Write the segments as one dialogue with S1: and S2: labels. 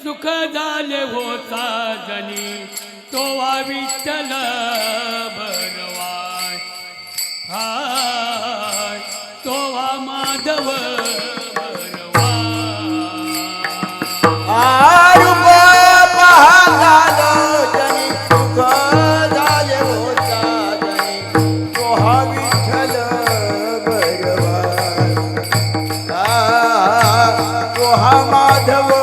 S1: सुख झाले हो साजनी तोवा विठ्ठल बरवाय हाय तोवा माधव बरवाय
S2: रूप पाहता लोचनी सुख झाले हो साजनी तोहा विठ्ठल बरवाय तोहा माधव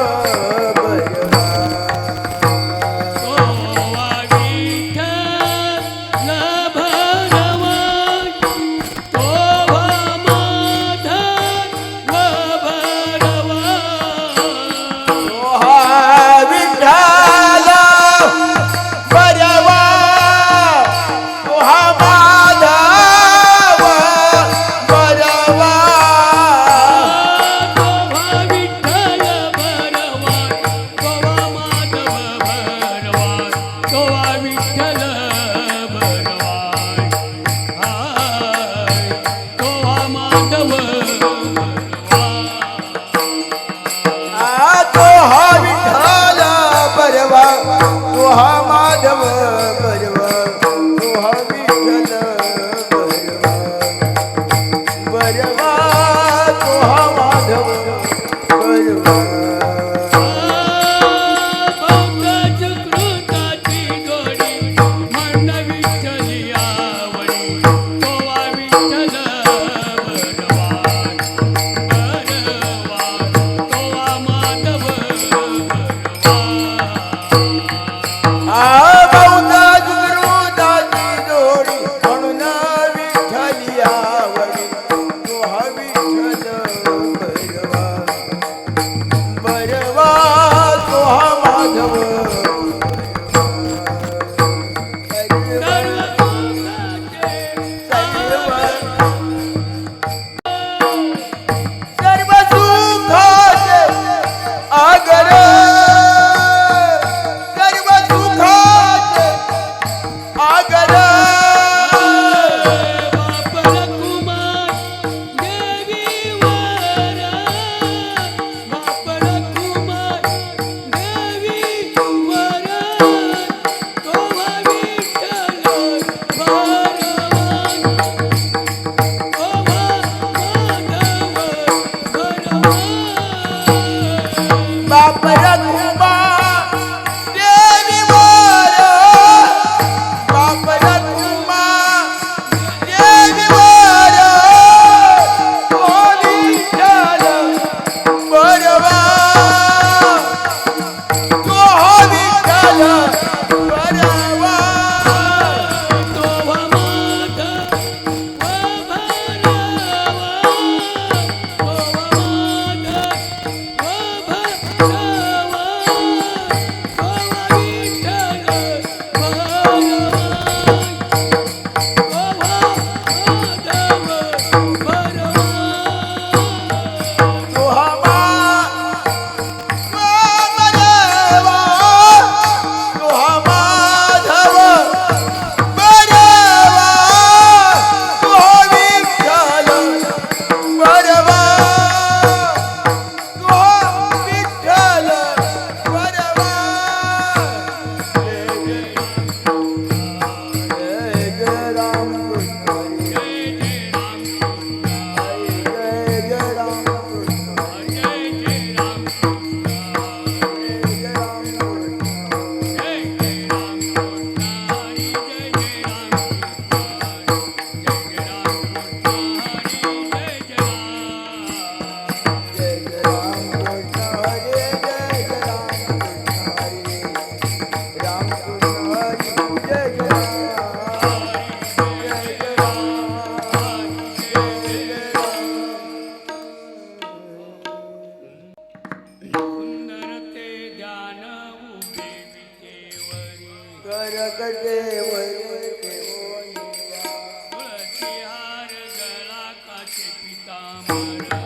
S1: तुळशी हार गळा काचे पितांबर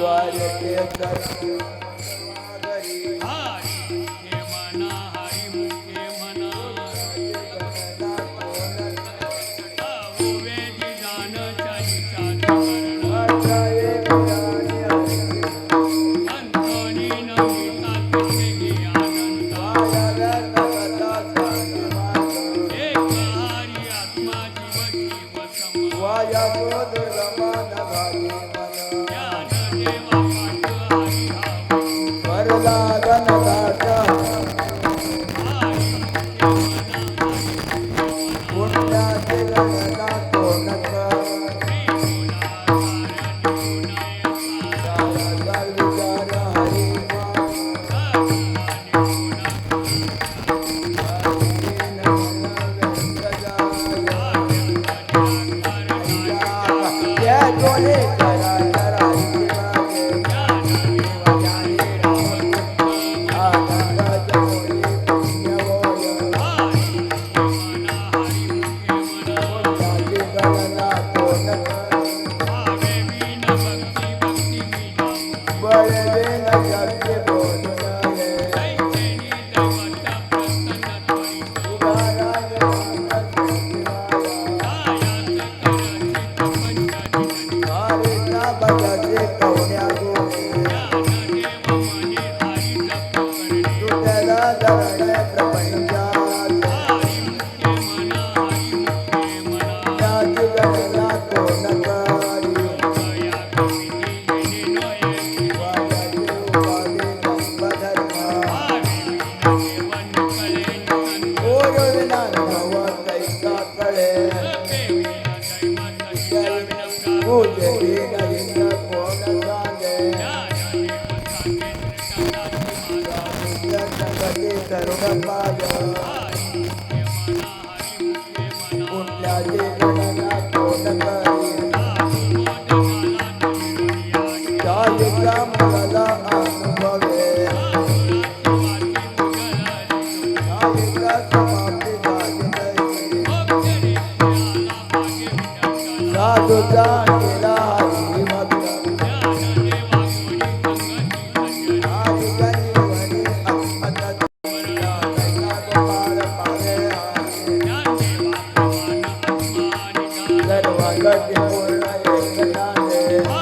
S2: द्वारकेश्वर
S1: हरी मुखे म्हणा हरी मुखे म्हणा वेदी जाण चरिता अंतोनी नमिता तुझे आनंद एक हरी आत्मा जीव जीव सम ज्ञान देवा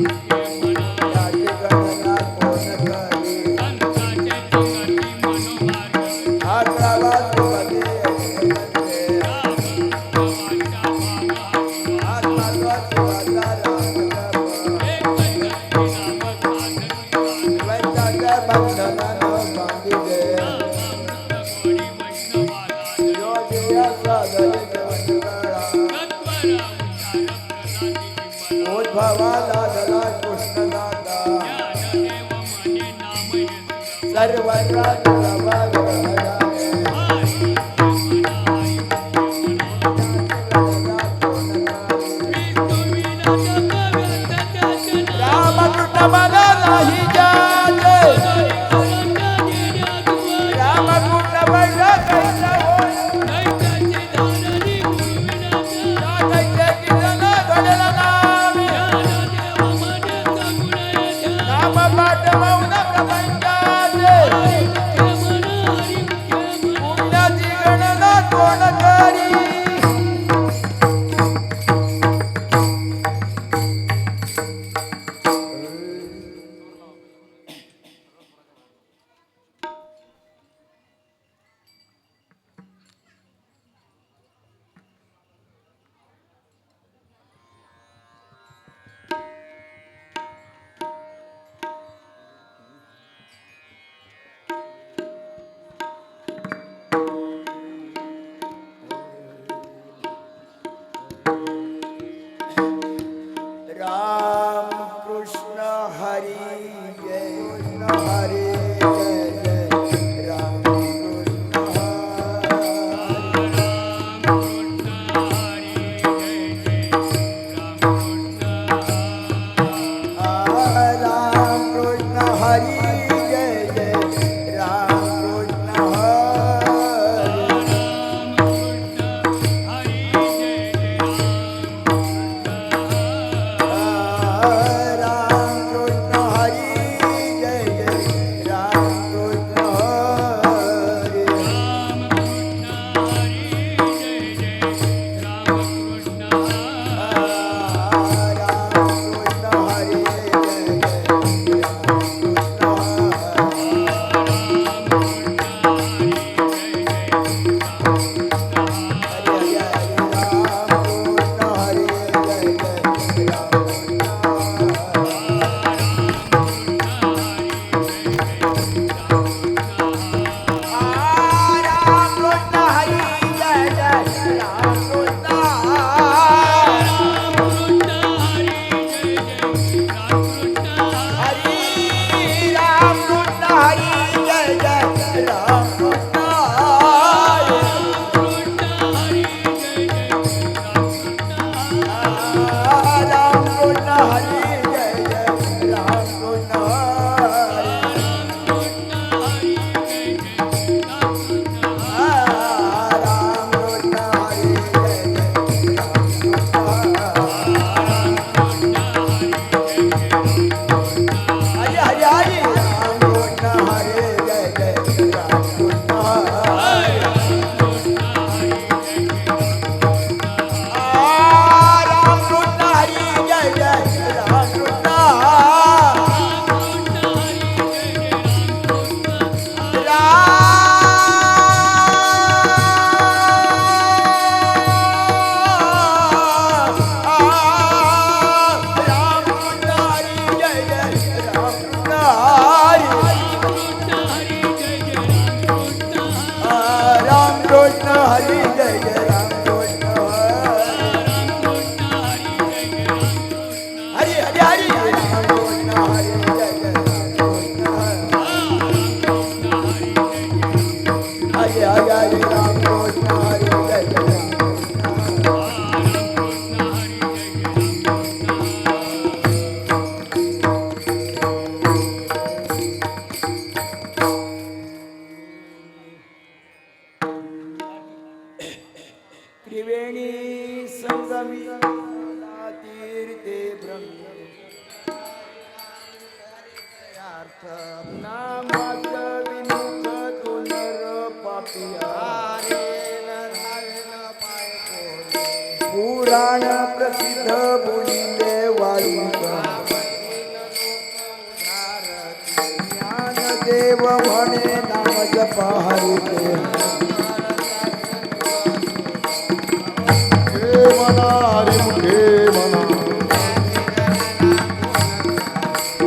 S1: पाठ हरी हरी
S2: नाम पाठ मौन प्रपंचाचे समर्थ नामाचं विमुख तो नर पापिया हारेल धावेल पाय कोरे पुराण प्रसिद्ध बोलिले वाळुका ज्ञानदेव म्हणे नाम जपा हरिते
S3: हे मना हरी मुखे मना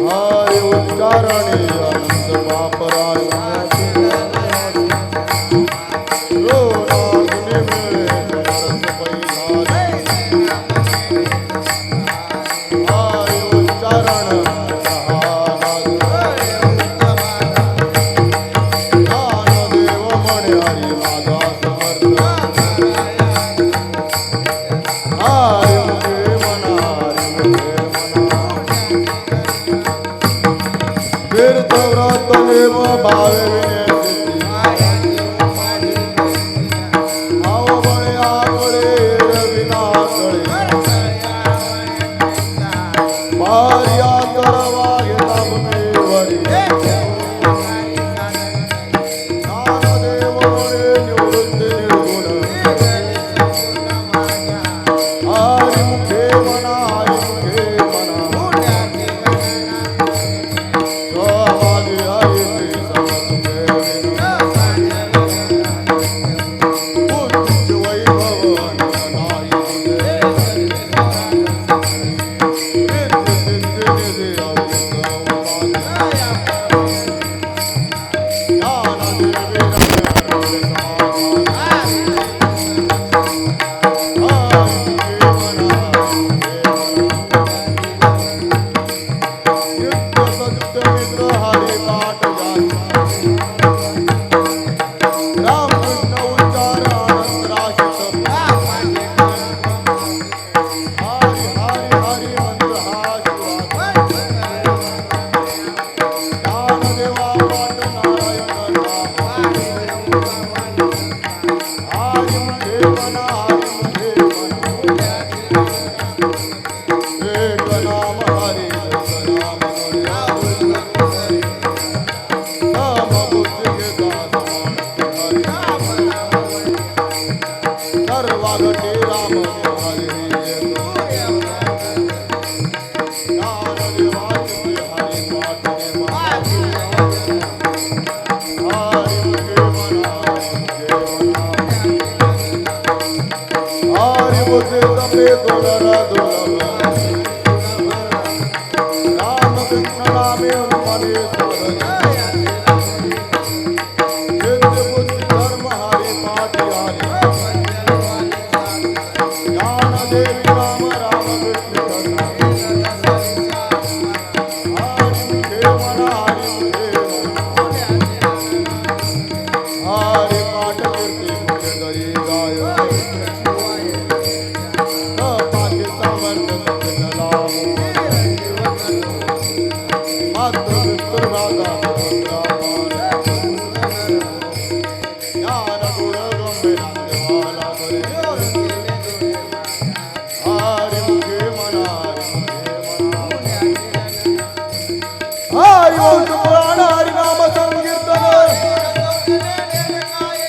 S3: हरी उच्चारणे अनंत वापराय रो नागुनी मिळे रस पैधारे हरी उच्चारण ज्ञानदेव म्हणे हरी माझा समर्थ हरी मुखे मना हरी मुखे मना तीर्थव्रत नेम भावे विनेती आवबळे आकळे रविनाकळे भार्या करवा घेता भूमीवरी ज्ञानदेव म्हणे निवृत्ती निर्गुण हरी मुखे मना हरी मुखे मना स्वामी हरी ते समसुखे उच्च वैभव नाही नित्य सिद्धी निधी अविद्यमान ज्ञानदेवी रम्य रामकृष्ण उच्चार आनंद राशित हरी हरी हरी मंत्र हा शिवात ज्ञानदेवा पाठ नारायण हरी मुखे मना हरी मुखे मना एक नाम हरी एक नाम हरी नाम बुद्धि के सर्वागते राम हरी ज्ञानदेवाचे हरी पाठ हरी मुखे मना हरी बुद्धि तपे दुर्लभ रामकृष्ण नामे मने साधन सिद्ध बुद्धि धर्म हरि पाठ हरि ज्ञानदेवी राम राम कृष्ण हरि मुखे मना हरि मुखे मना हरि पाठ कीर्ति मुखे दरी गाय पाठी समर्थ सत्य लाभ मात्र विष्णु राधा ज्ञान गुण गंभीराला करे हरि मुखे मना हरि वंश पुराण हरि नाम संकीर्तन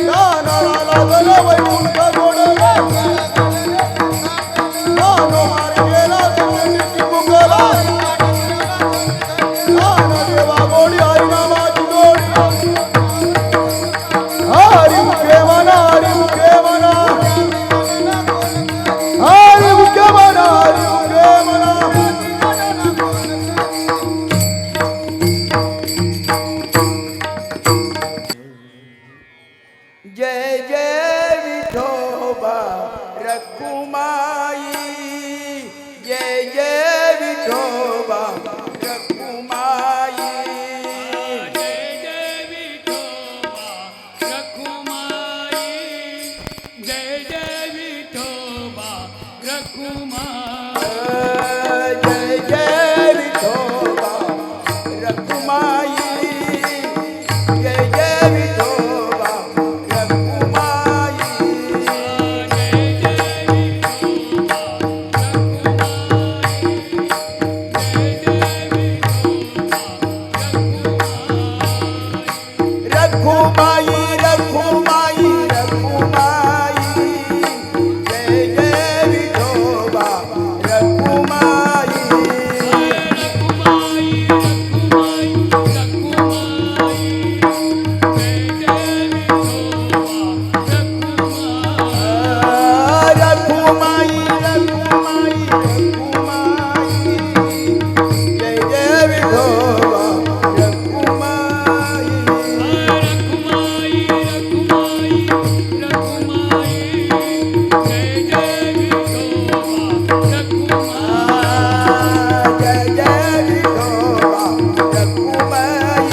S3: ज्ञानाला लागल वैकुंठ गोडला ज्ञानो मारी गेला तुझी मुखला ज्ञानदेवा गोडी हरि नामाची गोडी हरि मुखे मना हरि मुखे मना हरि मुखे मना हरि मुखे मना
S2: जय जय विठोबा रखुमाई जय जय विठोबा रखुमाई
S1: जय जय विठोबा रखुमाई जय जय विठोबा रखुमाई
S2: जय जय विठोबा रखुमाई जय जय विठोबा रखुमाई
S1: जय जय विठोबा रखुमाई जय जय विठोबा
S2: रखुमाई
S1: रखुमाई रखुमाई रखुमाई जय जय विठोबा रखुमाई
S2: रखुमाई रखुमाई जय जय विठोबा रखुमाई
S1: रखुमाई रखुमाई रखुमाई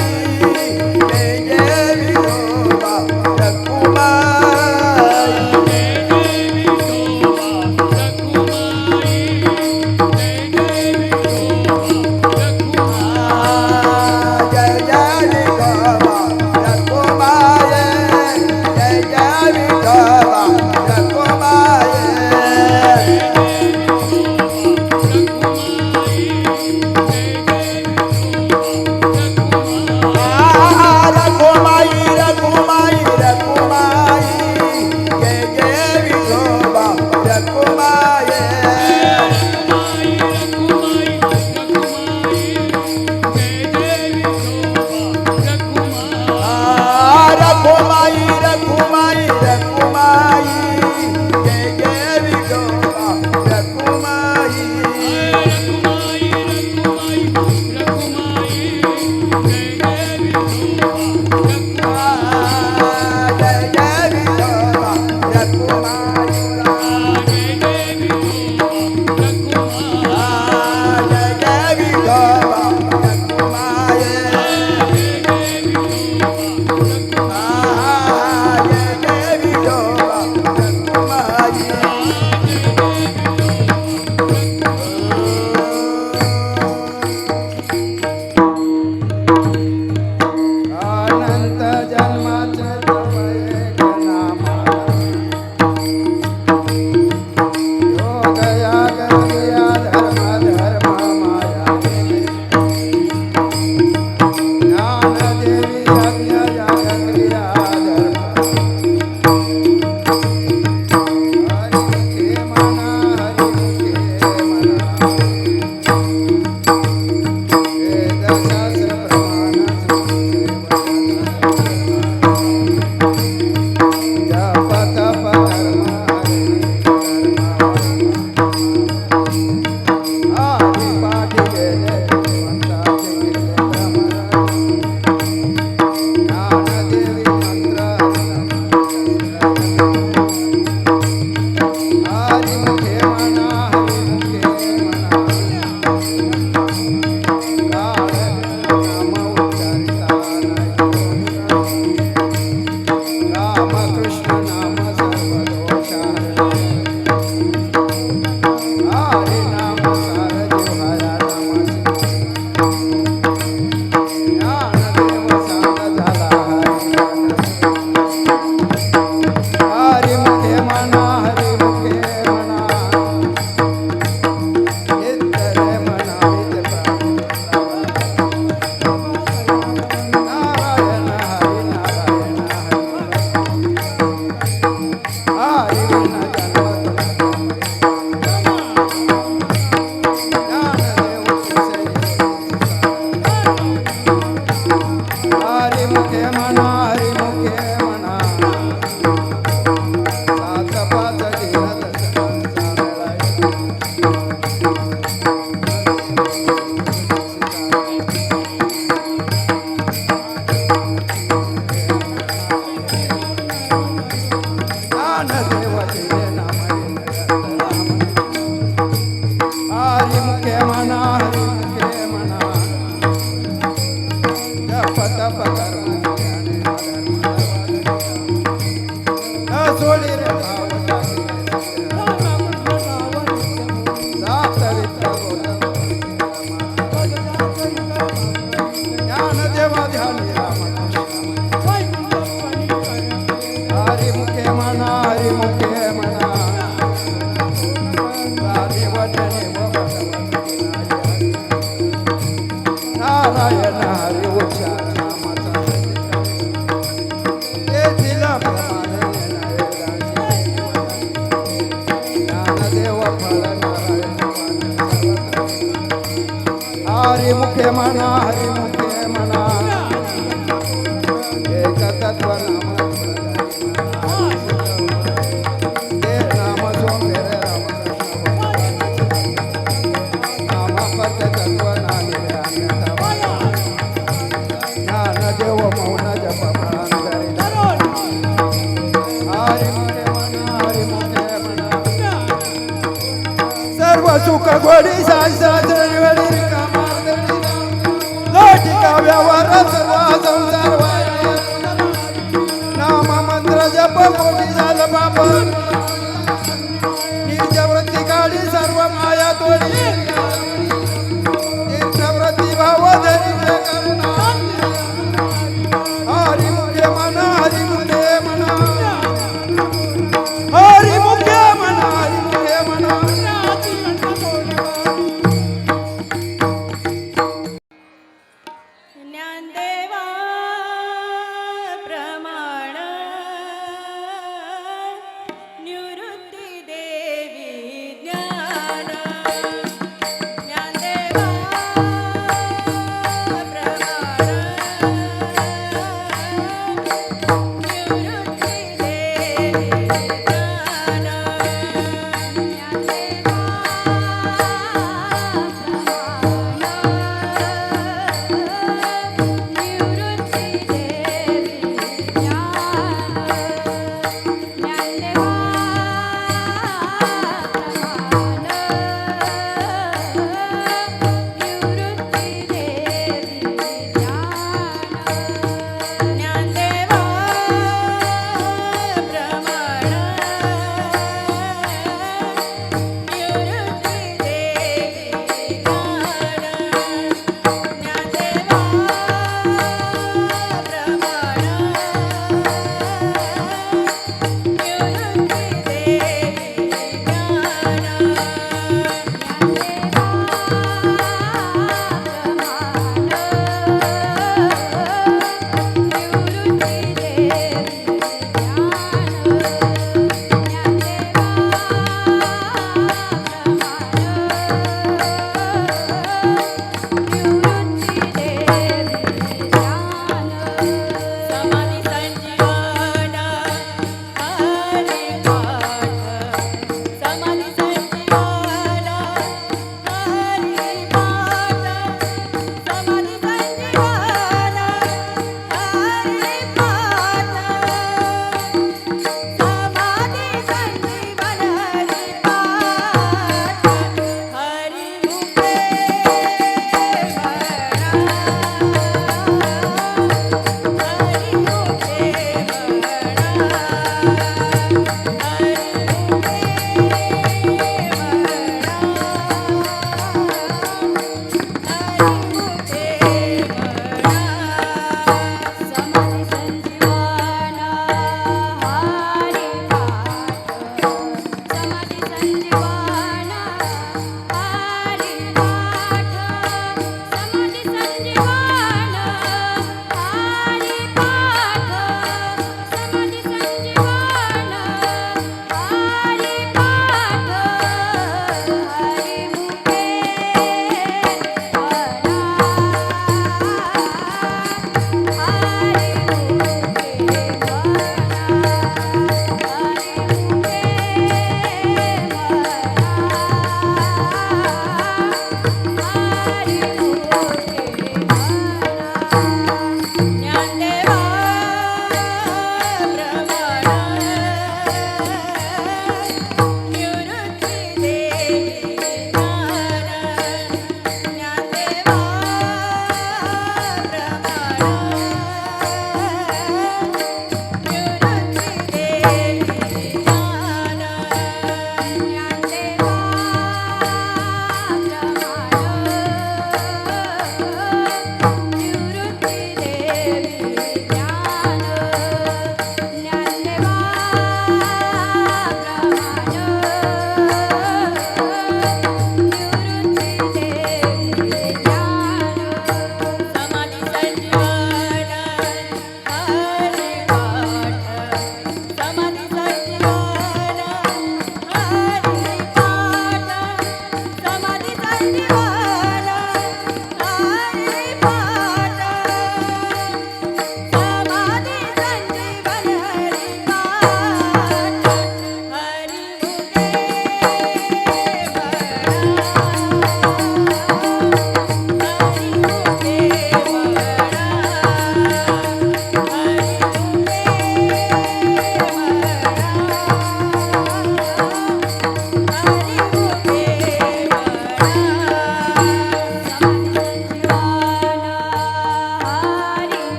S1: जय जय विठोबा रखुमाई
S2: जय जय विठोबा रखुमाई जय जय विठोबा रखुमाई
S1: जय जय विठोबा रखुमाई जय जय विठोबा रखुमाई
S2: जय जय विठोबा रखुमाई जय जय विठोबा रखुमाई रखुमाई रखुमाई रखुमाई जय जय विठोबा रखुमाई रखुमाई रखुमाई रखुमाई जय जय विठोबा रखुमाई जय जय विठोबा रखुमाई जय जय विठोबा रखुमाई जय जय विठोबा रखुमाई अनंत जन्माचे तप एक नामाला योग याग क्रिया धर्म धर्म माया ज्ञान देवी यज्ञ याग क्रिया धर्म हरि के मना वेद शास्त्र प्रमाण जप तप कर्म आदि पाठ गेले वंताचे ज्ञान देवी मंत्र हरि मुखे मना हरि मुखे मना काळ नाम उच्चारिता राम कृष्ण नाम सर्वदोषाय हरि नाम सार जिव्हाया नामाचे ज्ञानदेव सांग झाला हरि मुखे मना हरि मुखे मना इतरे मनावित नारायण हरि नारायण हरि विना ज्ञानदेव हरि मुखे मना हरि मुखे मना सात पाच गिरत ज्ञानदेव जय नाम हरि मुखे मना हरि मुखे मना जप तप कर्म सोडी रे भाव सात वित्र ज्ञान देवा ध्यान राम हरि मुखे मना हरि मुखे मना साधे वचने हरिमुखे म्हणा हरिमुखे म्हणा एक तत्व नाम ते नाम सोमेरे नाम पत तत्व नाली ज्ञान देव मौन जप प्रांजरी हरिमुखे म्हणा हरिमुखे म्हणा सर्व सुख गोडी शास्त्र वेळी लौकिक व्यवहार सर्व संसार नाम मंत्र जप कोटी झालं बाप निजवृत्ती काढी सर्व माया तोडी तीर्थवृत्ती भाव धरी करुणा हरिमुखे म्हणा हरिमुखे म्हणा हरिमुखे म्हणा हरिमुखे म्हणा
S4: ज्ञानदेवा प्रमाण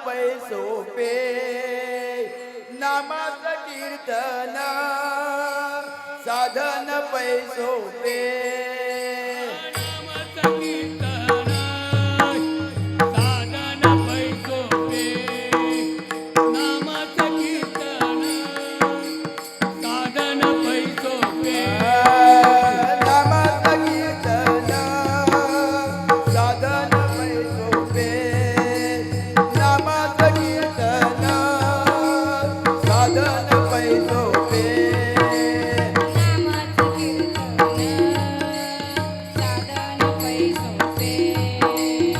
S2: पै सोपे नामाचं कीर्तन साधन पै सोपे
S1: नामाचं कीर्तन साधन पै सोपे नामाचं कीर्तन साधन पै सोपे
S2: नामाचं कीर्तन साधन पै सोपे नामाचं कीर्तन साधन पै सोपे
S4: नामाचं कीर्तन साधन पै सोपे नामाचं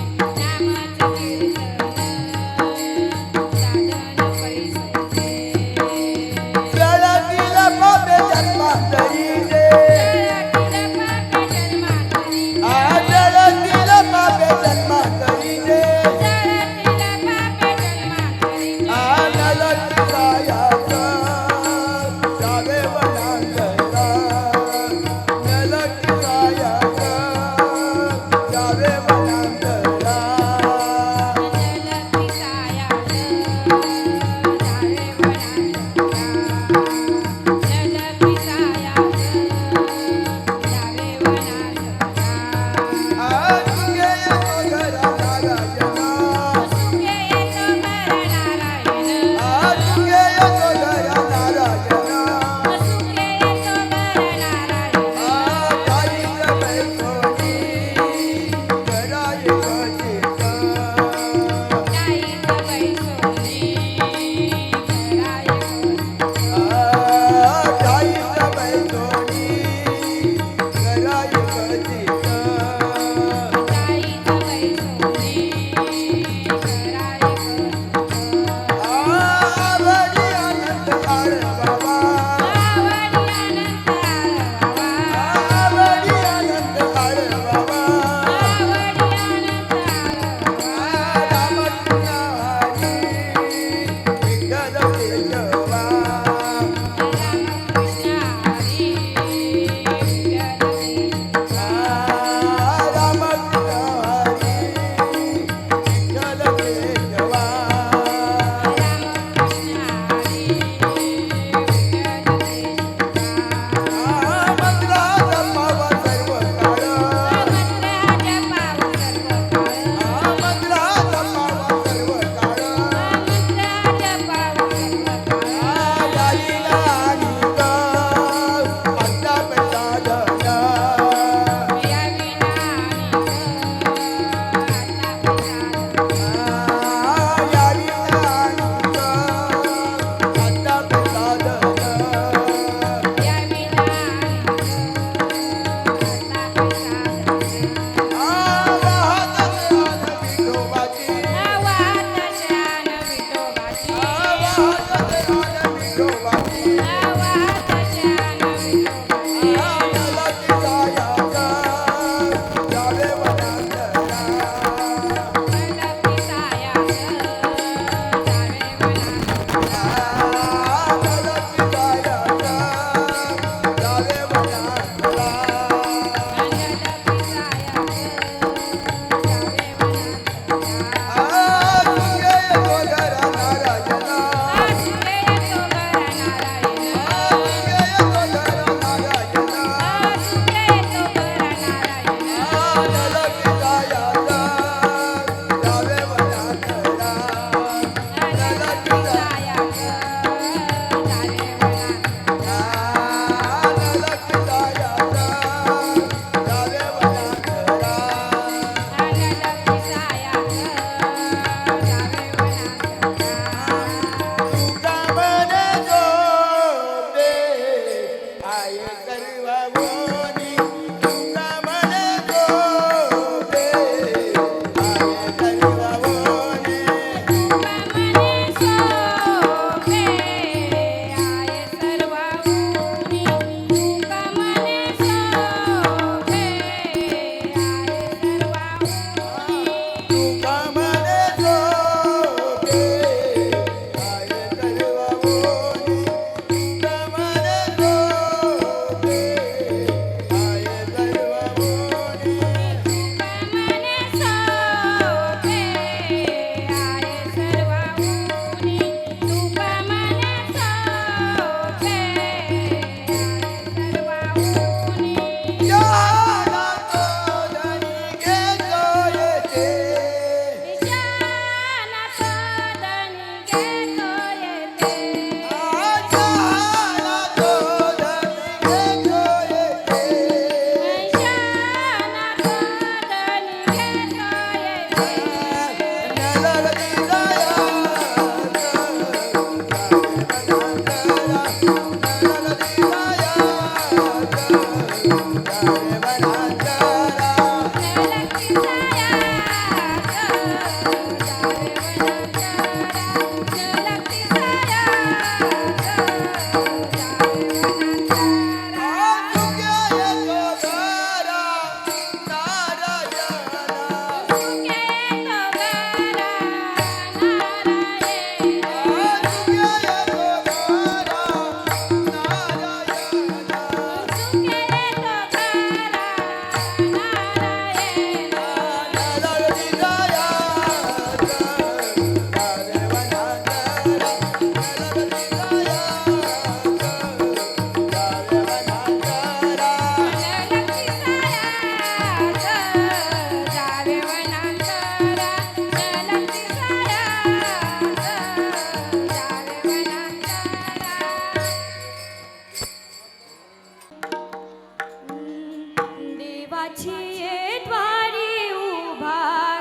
S5: देवाची ये द्वारी उभा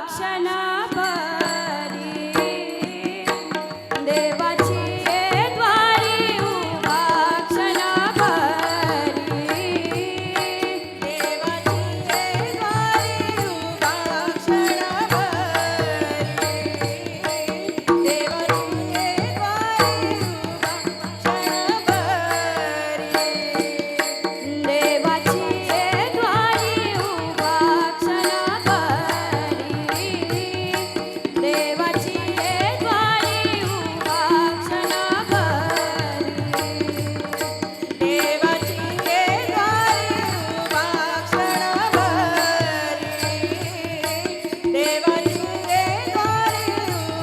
S5: क्षणभरी देवाची ये द्वारी उभा क्षणभरी देवाची ये द्वारी उभा क्षणभरी देवाची ये द्वारी उभा क्षणभरी देवाची ये द्वारी उभा क्षणभरी देवाची ये द्वारी उभा क्षणभरी देवाची ये द्वारी उभा क्षणभरी देवाची ये द्वारी उभा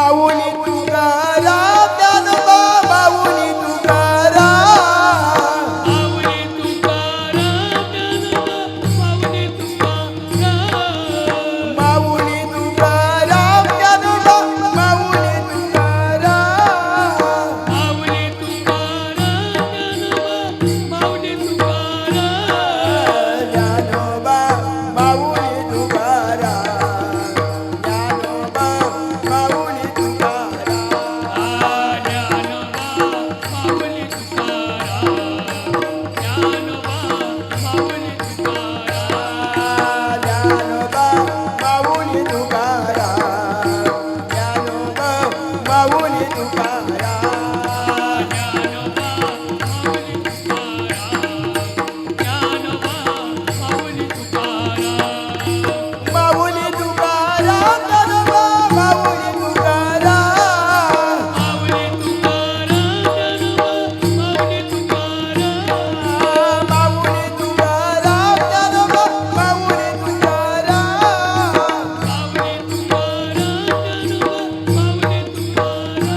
S2: माऊली तुकाराम ज्ञानोबा माऊली तुकाराम
S1: माऊली तुकाराम माऊली तुकाराम
S2: माऊली तुकाराम ज्ञानोबा माऊली तुकाराम
S1: माऊली तुकाराम माऊली तुकाराम
S2: ज्ञानोबा माऊली तुकाराम ज्ञानोबा माऊली तुकाराम
S1: ज्ञानोबा माऊली तुकाराम ज्ञानोबा माऊली तुकाराम
S2: ज्ञानोबा माऊली तुकाराम
S1: ज्ञानोबा माऊली तुकाराम
S2: माऊली तुकाराम ज्ञानोबा माऊली तुकाराम
S1: माऊली तुकाराम ज्ञानोबा माऊली तुकाराम
S2: माऊली तुकाराम ज्ञानोबा माऊली तुकाराम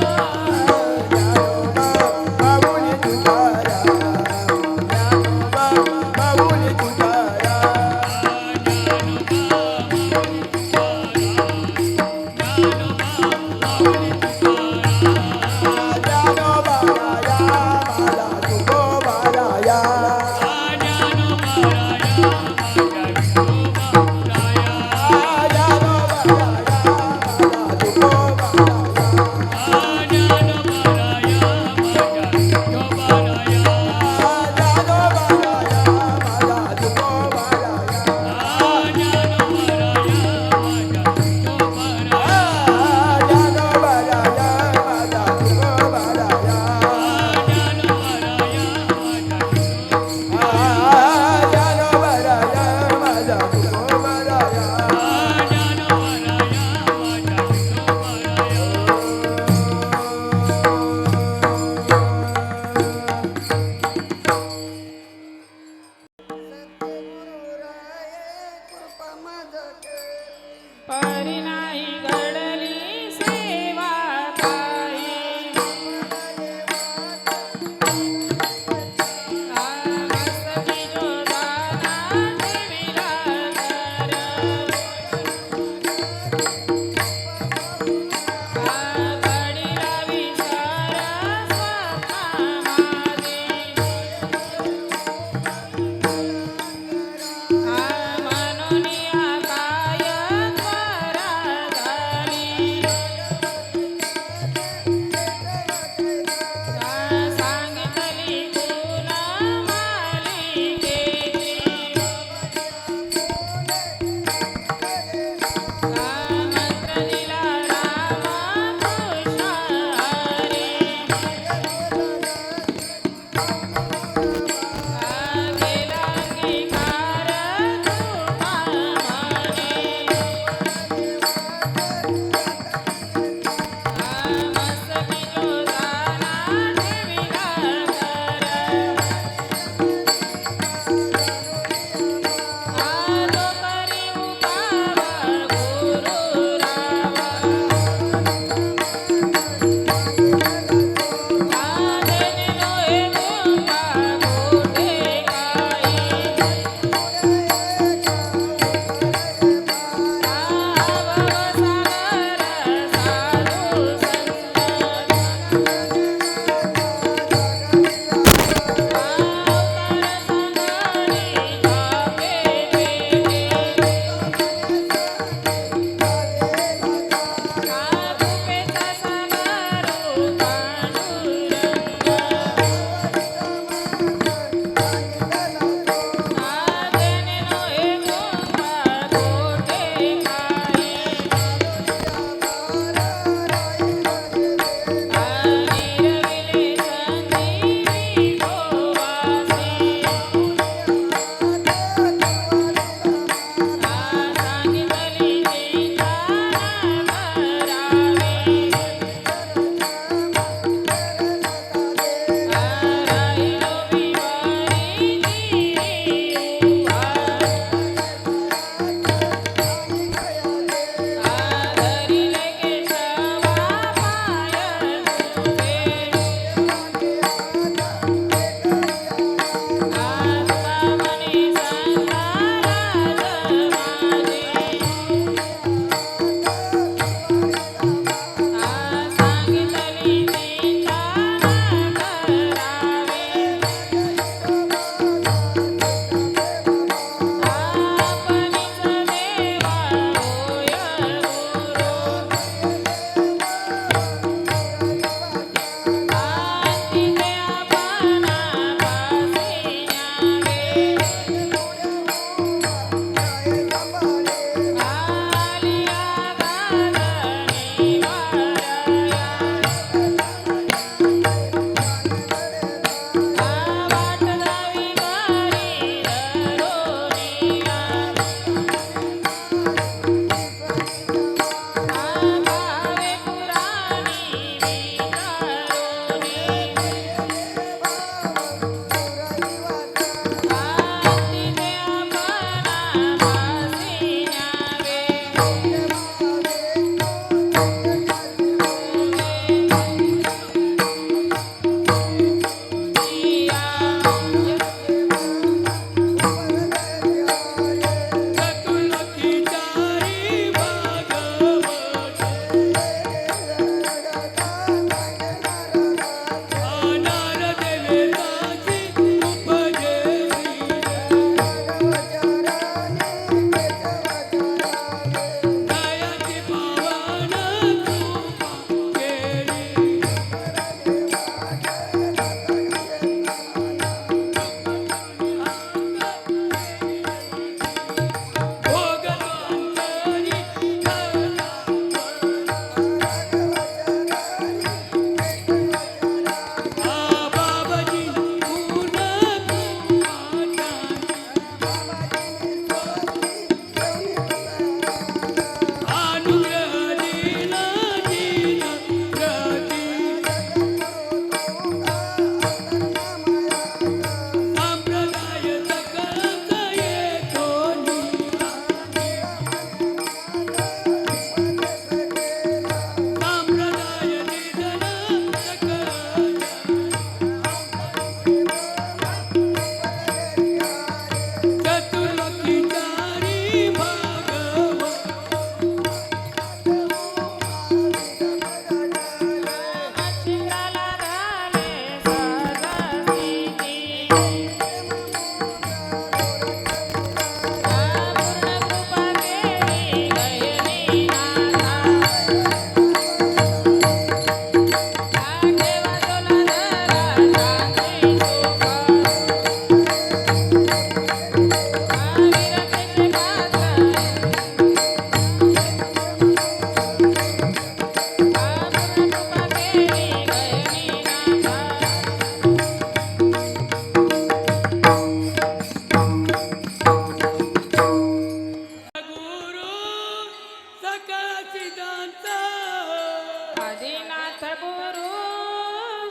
S5: गुरु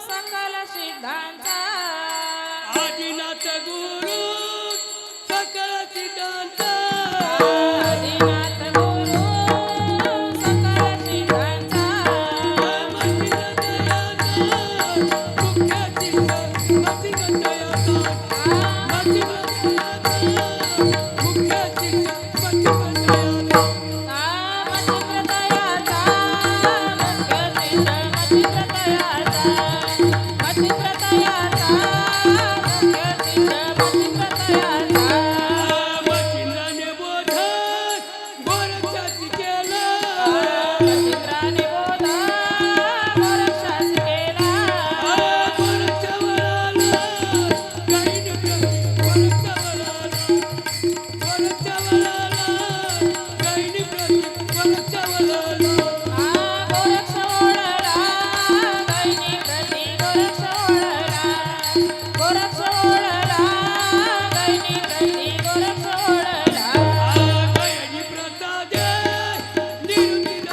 S5: सकल सिद्धांचा
S1: आदिनाथ गुरु सकल सिद्धांत
S5: आदिनाथ गुरु सकल सिद्धांचा मतिप्रतयाचा मुख्य सिद्ध मतिप्रतयाचा मतिप्रतयाचा मुख्य सिद्ध मतिप्रतयाचा मतित्राने बोध गोरक्षास केला गोरक्ष ओढला गैनी प्रती गोरक्ष ओढला गोरक्ष ओढला गैनी प्रती गोरक्ष ओढला गैनी प्रसादे निवृत्ती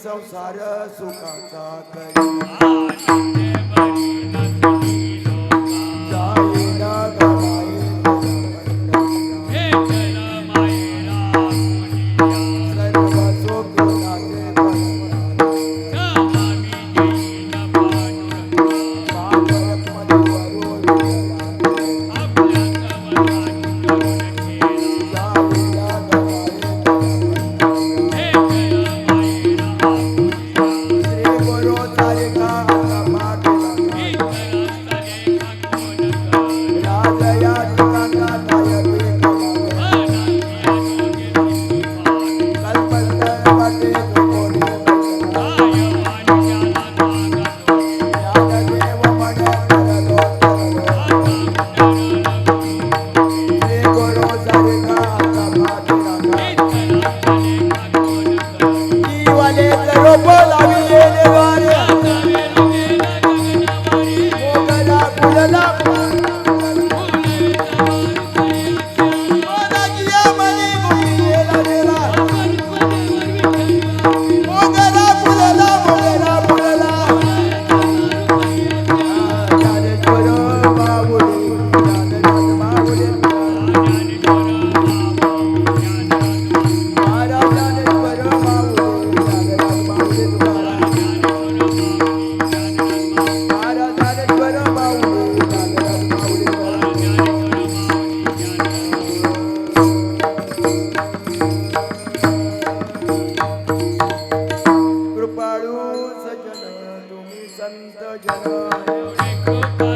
S2: संसार सुखाचा करी जाईना गमाई सर्व सुख नाते कृपाळू सजन तुम्ही संत जन